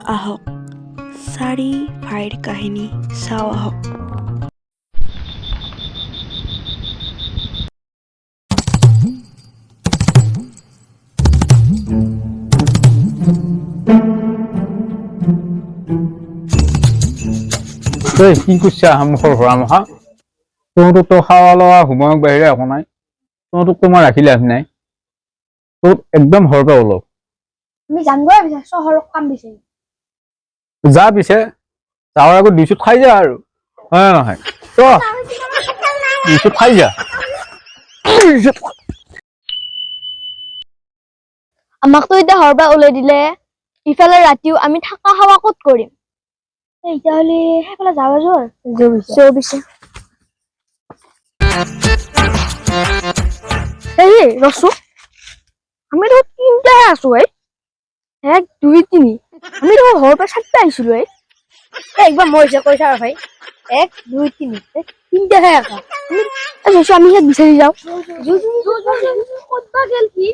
আহক চাৰি ভাইৰ কাহিনী চাওঁ আহক। কি কৈছা মুখৰ ভৰা মহা তোৰতো খাৱা লোৱা সময়ক বাহিৰে একো নাই তোৰতো মই ৰাখি লাভ নাই তোৰ একদম ঘৰৰ পৰা ওলাও আমি জানবই বিচাৰ চহৰৰ কাম বিচাৰি যা পিছে যাৱাৰ আগত দুইচুট খাই যা আৰু হয় নহয় দুইচুট খাই যা আমাকতো এতিয়া ঘৰৰ পৰা ওলাই দিলে ইফালে ৰাতিও আমি থাকা খাৱা ক'ত কৰিম এতিয়া হলে সেইফালে যাবা যোৰ পিছে এই ৰচো আমি তো তিনটাহে আছো এক দুই তিনি আমি তো ঘৰৰ পৰা চাৰিটা আহিছিলো একবাৰ মই যে কৈছা ভাই এক দুই তিনি তিনটাহে আছা আমি ইয়াত বিচাৰি যাওঁ ক'তবা গেল কি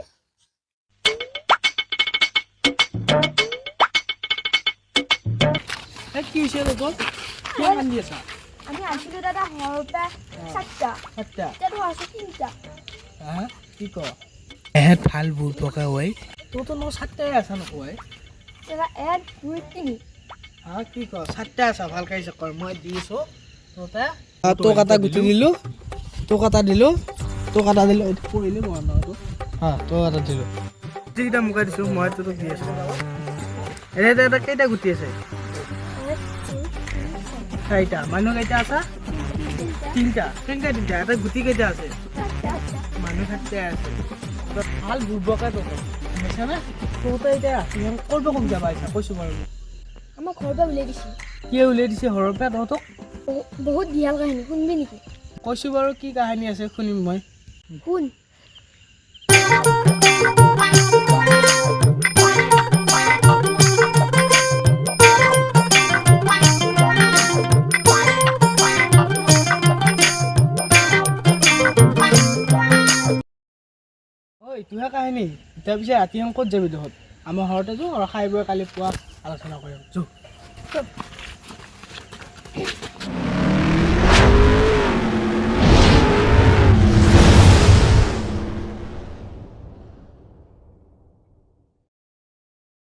কি হৈছে লোক কি কান্দি আছা আমি আছিলো দাদা ঘৰৰ পৰা চাৰিটা আচ্ছা এতিয়াতো আছো তিনিটা হা কি ক এহেত ভাল বুট পকা হয় তোৰতো ন সাতটাই আছা নকয় দাদা এক দুই তিনি হা কি ক সাতটা আছা ভাল কাইছে কৰ মই দিছো তোতে তো কাটা গুটি দিলো তো কাটা দিলো পঢ়িলে মনটো হা তো কাটা দিলো যিটা মুকা দিছো মই তোক দি আছো এটা কেইটা গুটি আছে চাৰিটা মানুহ কেইটা আছা তিনিটা কেনেকৈ তিনিটা এটা গুটি কেইটা আছে মানুহ সাতটাই আছে ভাল বুৰ্বকে তোক বুজিছানে তহঁতে এতিয়া ৰাতি কৰিব কম যাবা আহিছা কৈছোঁ বাৰু আমাৰ ঘৰৰ পৰা উলিয়াই দিছে কিয় উলিয়াই দিছে ঘৰৰ পৰা তহঁতক বহুত দিয়াল কাহিনী শুনবি নেকি কৈছোঁ বাৰু কি কাহিনী আছে শুনিম মই শুন ঐ তোহে কাহিনী এতিয়া পিছে ৰাতি ক'ত যাবি তহঁত আমাৰ ঘৰতে যাওঁ আৰু খাই বৈ কালি পুৱা আলোচনা কৰিম যো